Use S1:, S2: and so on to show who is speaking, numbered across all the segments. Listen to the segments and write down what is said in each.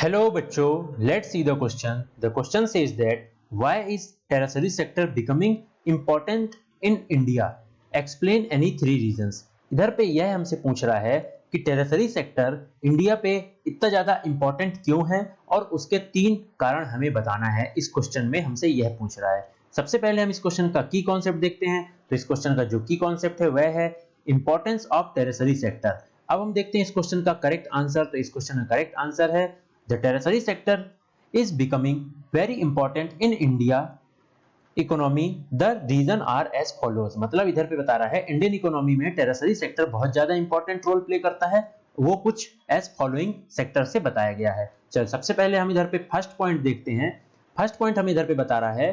S1: Hello बच्चों, let's see the question. The question says that why is tertiary sector becoming important in India? Explain any three reasons. इधर पे यह हमसे पूछ रहा है कि टेरिटरी सेक्टर इंडिया पे इतना ज्यादा इंपॉर्टेंट क्यों है और उसके तीन कारण हमें बताना है। इस क्वेश्चन में हमसे यह पूछ रहा है। सबसे पहले हम इस क्वेश्चन का की कॉन्सेप्ट देखते हैं। तो इस क्वेश्चन का जो की कॉन्सेप्ट है वह है इंपॉर्टेंस ऑफ टेरिटरी सेक्टर। अब हम देखते हैं इस क्वेश्चन का करेक्ट आंसर। तो इस क्वेश्चन का करेक्ट आंसर है The tertiary sector is becoming very important in India economy. The reason are as follows. मतलब इधर पे बता रहा है इंडियन इकोनॉमी में टेरिटरी सेक्टर बहुत ज्यादा इंपॉर्टेंट रोल प्ले करता है। वो कुछ एज फॉलोइंग सेक्टर से बताया गया है। चल सबसे पहले हम इधर पे फर्स्ट पॉइंट देखते हैं। फर्स्ट पॉइंट हमें इधर पे बता रहा है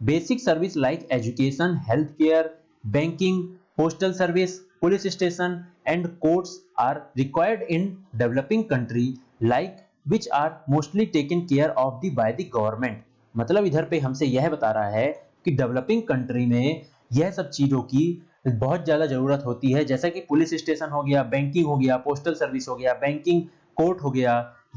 S1: basic service like education, health care, banking, postal service, police station and courts are required in developing country like which are mostly taken care of the by the government। मतलब इधर पे हमसे यह बता रहा है कि डेवलपिंग कंट्री में यह सब चीजों की बहुत ज्यादा जरूरत होती है, जैसा कि पुलिस स्टेशन हो गया, बैंकिंग हो गया, पोस्टल सर्विस हो गया, बैंकिंग कोर्ट हो गया,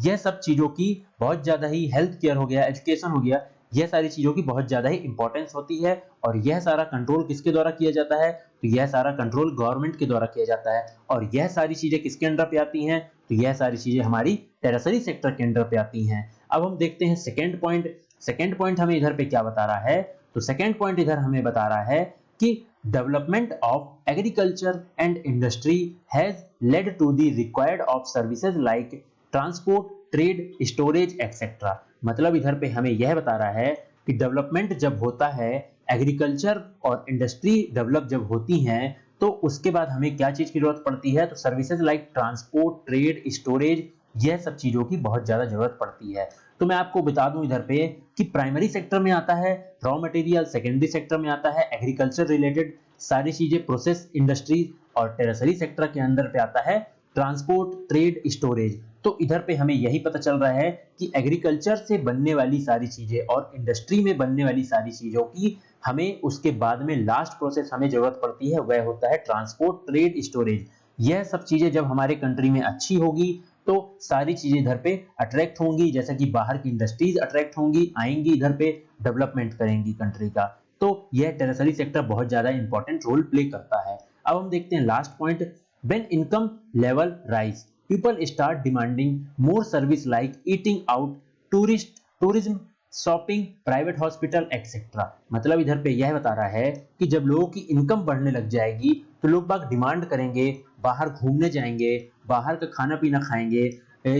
S1: यह सब चीजों की बहुत ज्यादा ही, हेल्थ केयर हो गया, एजुकेशन हो गया, यह सारी चीजों की बहुत ज्यादा ही इंपॉर्टेंस होती है। और यह सारा कंट्रोल किसके द्वारा किया जाता है? तो यह सारा कंट्रोल गवर्नमेंट के द्वारा किया जाता है। और यह सारी चीजें किसके अंडर पे आती हैं? तो यह सारी चीजें हमारी टेरिटरी सेक्टर के अंडर पे आती हैं। अब हम देखते हैं सेकेंड पॉइंट। सेकेंड पॉइंट हमें इधर पे क्या बता रहा है? तो सेकेंड पॉइंट इधर हमें बता रहा है कि development of agriculture and industry has led to the required of services like transport, trade, storage etcetera. मतलब इधर पे हमें यह बता रहा है कि डेवलपमेंट जब होता है, एग्रीकल्चर और इंडस्ट्री डेवलप जब होती हैं, तो उसके बाद हमें क्या चीज की जरूरत पड़ती है? तो services like transport, trade, storage, यह सब चीजों की बहुत ज्यादा जरूरत पड़ती है। तो मैं आपको बता दूं इधर पे कि प्राइमरी सेक्टर में आता है रॉ मटेरियल, सेकेंडरी सेक्टर में आता है एग्रीकल्चर रिलेटेड सारी चीजें, प्रोसेस इंडस्ट्रीज, और टेरिटरी सेक्टर के अंदर पे आता है ट्रांसपोर्ट, ट्रेड, स्टोरेज। तो इधर पे हमें यही पता चल रहा है कि एग्रीकल्चर से बनने वाली सारी चीजें और इंडस्ट्री में बनने वाली सारी चीजों की हमें उसके बाद में लास्ट प्रोसेस हमें जरूरत पड़ती है, वह होता है ट्रांसपोर्ट, ट्रेड, स्टोरेज। यह सब चीजें जब हमारे कंट्री में अच्छी होगी तो सारी चीजें इधर पे अट्रैक्ट होंगी, जैसा कि बाहर की इंडस्ट्रीज अट्रैक्ट होंगी, आएंगी इधर पे, डेवलपमेंट करेंगी कंट्री का। तो यह टेरिटरी सेक्टर बहुत ज्यादा इंपॉर्टेंट रोल प्ले करता है। अब हम देखते हैं last point. When income level rise, people start demanding more service like eating out, tourism, shopping, private hospital, etc। मतलब इधर पे यह बता रहा है कि जब लोगों की इनकम बढ़ने लग जाएगी तो लोग बाग डिमांड करेंगे, बाहर घूमने जाएंगे, बाहर का खाना पीना खाएंगे,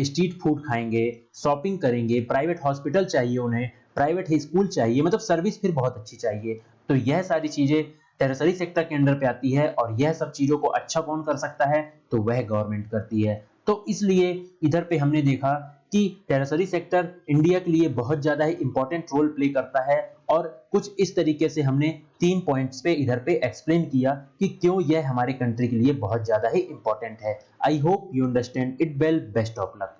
S1: स्ट्रीट फूड खाएंगे, शॉपिंग करेंगे, प्राइवेट हॉस्पिटल चाहिए उन्हें, प्राइवेट स्कूल चाहिए, मतलब सर्विस फिर बहुत अच्छी चाहिए। तो यह सारी चीजें टेरिटरी सेक्टर के अंडर पे आती है, और यह सब चीजों को अच्छा कौन कर सकता है? तो वह गवर्नमेंट करती है। तो इसलिए इधर पे हमने देखा कि टेरिटरी सेक्टर इंडिया के लिए बहुत ज्यादा ही इंपॉर्टेंट रोल प्ले करता है, और कुछ इस तरीके से हमने तीन पॉइंट्स पे इधर पे एक्सप्लेन किया कि क्यों यह हमारे कंट्री के लिए बहुत ज्यादा ही इंपॉर्टेंट है। I hope you understand it well. Best of luck.